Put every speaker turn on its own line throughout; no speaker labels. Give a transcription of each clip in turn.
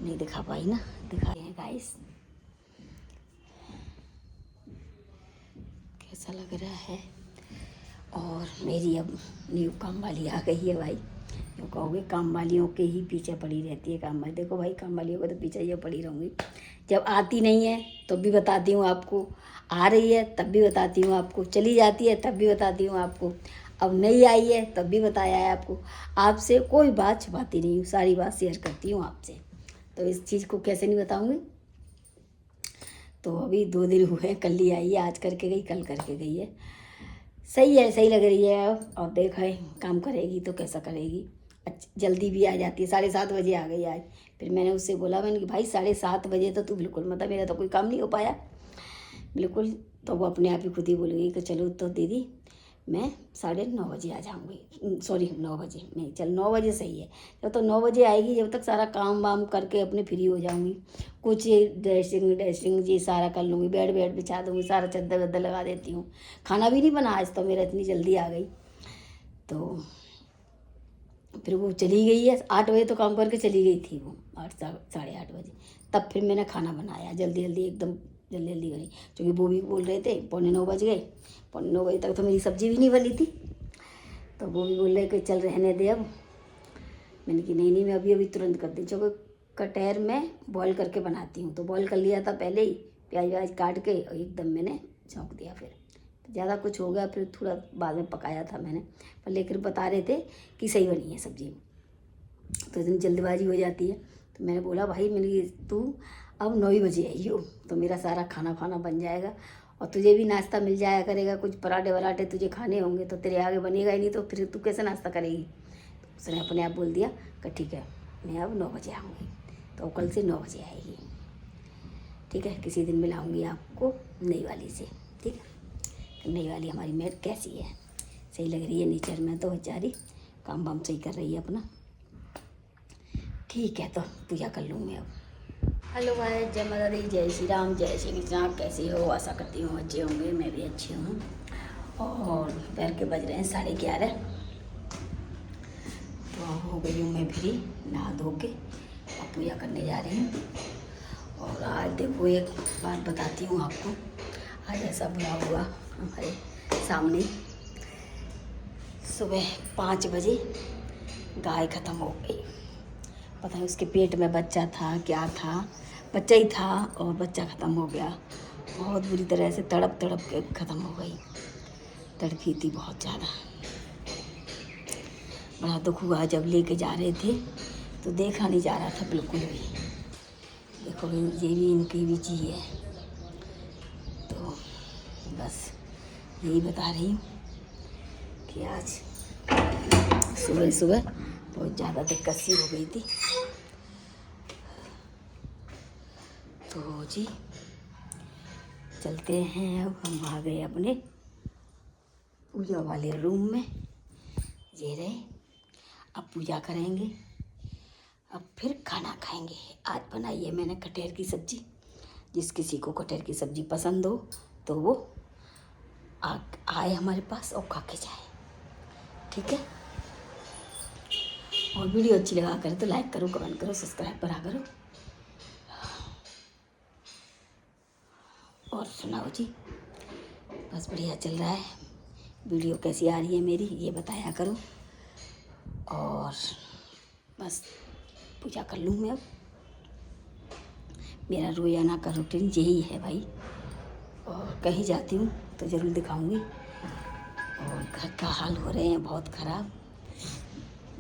नहीं दिखा पाई ना, दिखाए हैं गाइस। कैसा लग रहा है। और मेरी अब न्यू काम वाली आ गई है भाई। यूँ कहोगे काम वालियों के ही पीछे पड़ी रहती है काम वाली। देखो भाई, काम वालियों को तो पीछे ये पड़ी रहूँगी। जब आती नहीं है तो भी बताती हूँ आपको, आ रही है तब भी बताती हूँ आपको, चली जाती है तब भी बताती हूँ आपको, अब नहीं आई है तब भी बताया है आपको। आपसे कोई बात छुपाती नहीं हूँ, सारी बात शेयर करती हूँ आपसे। तो इस चीज़ को कैसे नहीं बताऊँगी। तो अभी 2 दिन हुए, कल ही आई है, आज करके गई, कल करके गई है। सही है, सही लग रही है। अब देखा है काम करेगी तो कैसा करेगी। जल्दी भी आ जाती है, 7:30 बजे आ गई आज। फिर मैंने उससे बोला, मैंने कि भाई 7:30 बजे तो तू बिल्कुल मतलब, मेरा तो कोई काम नहीं हो पाया बिल्कुल। तो वो अपने आप ही खुद ही बोल गई कि चलो तो दीदी मैं 9:30 बजे आ जाऊँगी। सॉरी 9 बजे नहीं, चल 9 बजे सही है। जब तो 9 बजे आएगी, जब तक सारा काम वाम करके अपने फ्री हो जाऊँगी। कुछ ड्रेसिंग जी सारा कर लूँगी, बेड बिछा दूँगी, सारा चद्दर वद्दर लगा देती हूँ। खाना भी नहीं बना आज तो मेरा, इतनी जल्दी आ गई। तो फिर वो चली गई है 8 बजे, तो काम करके चली गई थी वो 8 साढ़े 8 बजे। तब फिर मैंने खाना बनाया जल्दी जल्दी, एकदम जल्दी जल्दी करी। क्योंकि वो भी बोल रहे थे, 8:45 बज गए, 8:45 बजे तक तो मेरी सब्जी भी नहीं बनी थी। तो वो भी बोल रहे कि चल रहने दे अब। मैंने कि नहीं मैं अभी अभी तुरंत कर दी। क्योंकि कटहर में बॉईल करके बनाती हूँ, तो बॉईल कर लिया था पहले ही, प्याज व्याज काट के, और एकदम मैंने झोंक दिया। फिर ज़्यादा कुछ हो गया, फिर थोड़ा बाद में पकाया था मैंने, पर लेकर बता रहे थे कि सही बनी है सब्ज़ी। तो इतनी जल्दबाजी हो जाती है। तो मैंने बोला भाई, मैंने तू अब 9 बजे आई हो तो मेरा सारा खाना फाना बन जाएगा, और तुझे भी नाश्ता मिल जाया करेगा। कुछ पराठे वराठे तुझे खाने होंगे तो तेरे आगे बनेगा ही नहीं, तो फिर तू कैसे नाश्ता करेगी। तो उसने अपने आप बोल दिया कि ठीक है मैं अब 9 बजे आऊँगी। तो कल से 9 बजे आएगी, ठीक है। किसी दिन मिलाऊँगी आपको नई वाली से, ठीक है। नई वाली हमारी मेड कैसी है, सही लग रही है। नेचर में तो बेचारी काम वाम सही कर रही है अपना, ठीक है। तो पूजा कर लूँ मैं अब। हेलो भाई, जय माता दी, जय श्री राम, जय श्री कृष्ण। कैसे हो, आशा करती हूँ अच्छे होंगे। मैं भी अच्छी हूँ। और दोपहर के बज रहे हैं 11:30। तो हो गई हूँ मैं फ्री, नहा धो के अब पूजा करने जा रही हूँ। और आज देखो एक बात बताती हूँ आपको। आज ऐसा बुरा हुआ हमारे सामने, सुबह 5 बजे गाय ख़त्म हो गई। पता नहीं उसके पेट में बच्चा था क्या था, बच्चा ही था और बच्चा ख़त्म हो गया। बहुत बुरी तरह से तड़प तड़प के ख़त्म हो गई। तड़पी थी बहुत ज़्यादा, बड़ा दुख हुआ। जब लेके जा रहे थे तो देखा नहीं जा रहा था बिल्कुल भी। देखो ये भी इनकी भी जी है। तो बस यही बता रही हूँ कि आज सुबह सुबह बहुत ज़्यादा दिक्कत सी हो गई थी। तो जी चलते हैं, अब हम आ गए अपने पूजा वाले रूम में। ये रहे, अब पूजा करेंगे, अब फिर खाना खाएंगे। आज बनाई है मैंने कटहल की सब्ज़ी। जिस किसी को कटहल की सब्ज़ी पसंद हो तो वो आए हमारे पास और खा के जाए, ठीक है। और वीडियो अच्छी लगा करे तो लाइक करो, कमेंट करो, सब्सक्राइब करा करो। और सुनाओ जी, बस बढ़िया चल रहा है। वीडियो कैसी आ रही है मेरी ये बताया करो। और बस पूजा कर लूँ मैं अब। मेरा रोजाना का रूटीन यही है भाई। और कहीं जाती हूँ तो ज़रूर दिखाऊंगी। और घर का हाल हो रहे हैं बहुत ख़राब,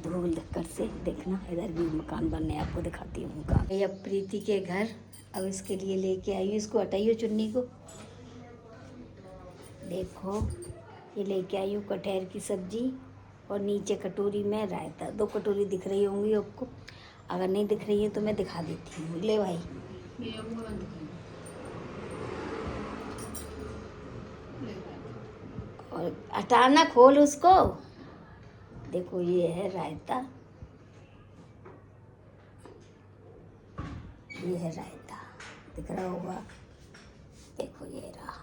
धूल धक्कर से। देखना इधर भी मकान बनने, आपको दिखाती हूँ मकान। ये अब प्रीति के घर, अब इसके लिए लेके आई हूँ। इसको हटाइए चुन्नी को। देखो ये लेके आई हूँ कटहल की सब्ज़ी, और नीचे कटोरी में रायता। 2 कटोरी दिख रही होंगी आपको, अगर नहीं दिख रही है तो मैं दिखा देती हूँ। ले भाई, और हटाना, खोल उसको। देखो ये है रायता, ये है रायता, दिख रहा होगा। देखो ये रहा,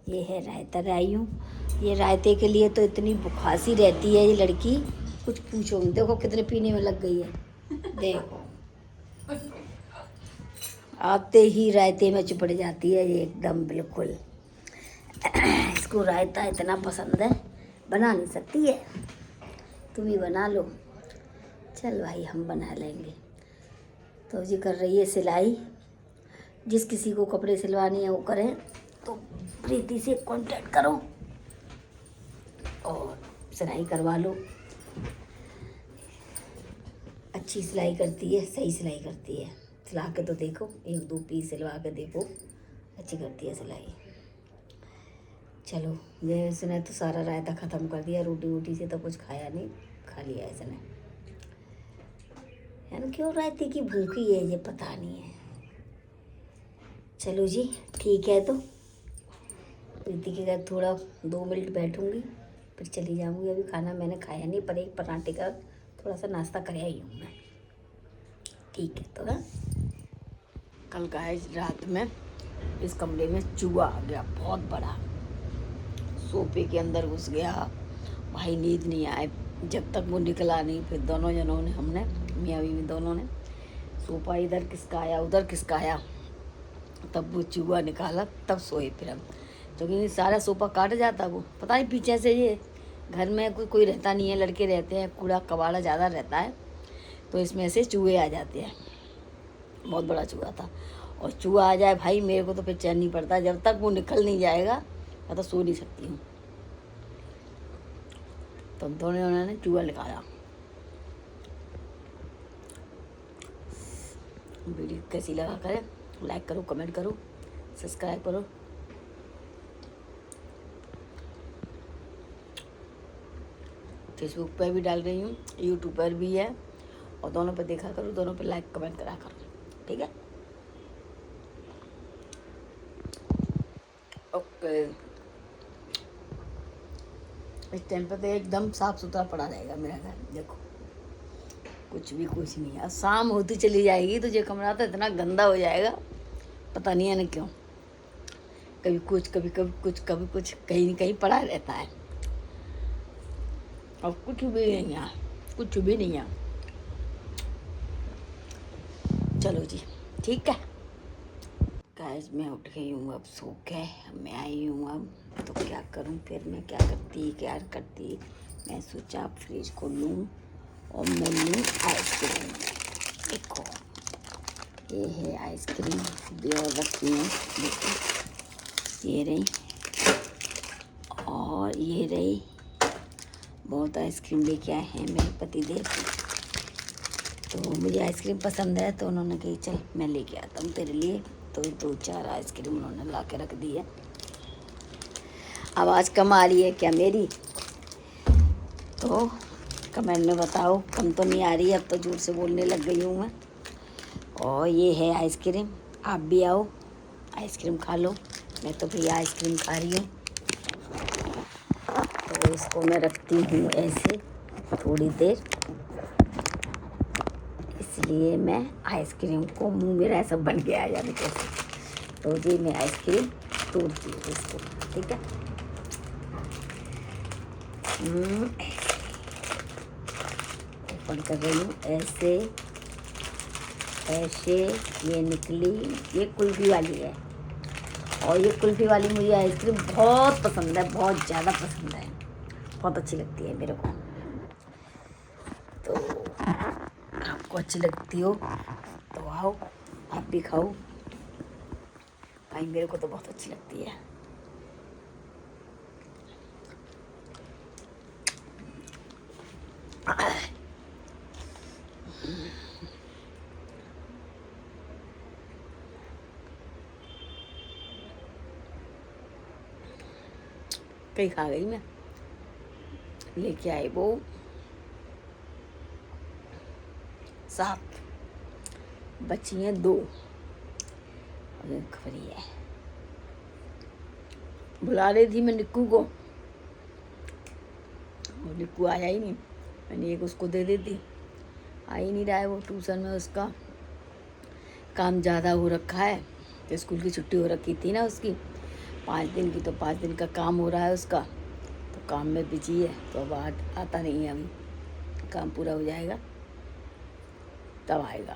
ये है रायता लाई हूँ। ये रायते के लिए तो इतनी बुखासी रहती है ये लड़की, कुछ पूछो। देखो कितने पीने में लग गई है, देखो आते ही रायते में चिपड़ जाती है ये एकदम बिल्कुल। इसको रायता इतना पसंद है, बना नहीं सकती है, तुम ही बना लो। चल भाई हम बना लेंगे। तो जी कर रही है सिलाई। जिस किसी को कपड़े सिलवाने हैं वो करें, तो प्रीति से कांटेक्ट करो और सिलाई करवा लो। अच्छी सिलाई करती है, सही सिलाई करती है। सिला के तो देखो, 1-2 पीस सिलवा के देखो, अच्छी करती है सिलाई। चलो ये इसने तो सारा रायता ख़त्म कर दिया, रोटी वोटी से तो कुछ खाया नहीं, खा लिया इसने। यानी क्यों रायते की भूखी है ये पता नहीं है। चलो जी ठीक है, तो प्रीति के घर थोड़ा 2 मिनट बैठूंगी फिर चली जाऊंगी। अभी खाना मैंने खाया नहीं, पर एक पराठे का थोड़ा सा नाश्ता कर आई हूँ मैं। ठीक है तो हाँ। कल गाइस रात में इस कमरे में चूहा आ गया बहुत बड़ा, सोफे के अंदर घुस गया। भाई नींद नहीं आए जब तक वो निकला नहीं। फिर दोनों जनों ने, हमने मियाँ बीवी दोनों ने सोफा इधर खिसकाया उधर खिसकाया, तब वो चूहा निकाला, तब सोए फिर हम। क्योंकि सारा सोफा काट जाता, वो पता नहीं पीछे से ये घर में कोई रहता नहीं है, लड़के रहते हैं, कूड़ा कबाड़ा ज़्यादा रहता है, तो इसमें से चूहे आ जाते हैं। बहुत बड़ा चूहा था, और चूहा आ जाए भाई मेरे को तो फिर चैन नहीं पड़ता, जब तक वो निकल नहीं जाएगा मैं तो सो नहीं सकती हूँ। तो दोनों उन्होंने चूहा निकाला। वीडियो कैसी लगा करें, लाइक करो, कमेंट करो, सब्सक्राइब करो। फेसबुक पर भी डाल रही हूँ, यूट्यूब पर भी है, और दोनों पर देखा करो, दोनों पर लाइक कमेंट करा करो। ठीक है, ओके। इस टाइम पर तो एकदम साफ सुथरा पड़ा रहेगा मेरा घर, देखो कुछ नहीं है। शाम होती चली जाएगी तो ये कमरा तो इतना गंदा हो जाएगा, पता नहीं है ना क्यों। कभी कुछ कभी कुछ कभी कुछ, कहीं न कहीं पड़ा रहता है, और कुछ भी नहीं है, कुछ भी नहीं है। चलो जी ठीक है गाइस, मैं उठ गई हूँ अब सो के। मैं आई हूँ अब, तो क्या करूँ फिर, मैं क्या करती। मैं सोचा फ्रिज को लूँ और मैं लूँ आइसक्रीम। देखो ये है आइसक्रीम भी और रखी है, देखो ये रही और ये रही। बहुत आइसक्रीम लेके आए हैं मेरे पतिदेव, तो मुझे आइसक्रीम पसंद है, तो उन्होंने कही चल मैं लेके आता हूँ तेरे लिए। तो 2-4 आइसक्रीम उन्होंने ला के रख दी है। आवाज़ कम आ रही है क्या मेरी, तो कमेंट में बताओ। कम तो नहीं आ रही है, अब तो जोर से बोलने लग गई हूँ मैं। और ये है आइसक्रीम, आप भी आओ आइसक्रीम खा लो। मैं तो भैया आइसक्रीम खा रही हूँ, तो इसको मैं रखती हूँ ऐसे थोड़ी देर, इसलिए मैं आइसक्रीम को, मुंह मेरा ऐसा बन गया है जाने कैसे, तो जी मैं आइसक्रीम तोड़ती हूँ इसको। ठीक है, ओपन कर रही हूँ ऐसे ऐसे। ये निकली, ये कुल्फी वाली है, और ये कुल्फी वाली मुझे आइसक्रीम बहुत पसंद है, बहुत ज़्यादा पसंद है, बहुत अच्छी लगती है मेरे को। तो आपको अच्छी लगती हो तो आओ आप भी खाओ, भाई मेरे को तो बहुत अच्छी लगती है। कहीं खा गई मैं, लेके आई वो 7, बची हैं 2, खबरी है। बुला रही थी मैं निक्कू को, वो निक्कू आया ही नहीं, मैंने एक उसको दे देती, आ ही नहीं रहा है वो। ट्यूशन में उसका काम ज़्यादा हो रखा है, तो स्कूल की छुट्टी हो रखी थी ना उसकी 5 दिन की, तो 5 दिन का काम हो रहा है उसका, तो काम में बिजी है, तो अब आता नहीं है। अभी काम पूरा हो जाएगा तब आएगा।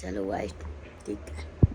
चलो भाई ठीक है।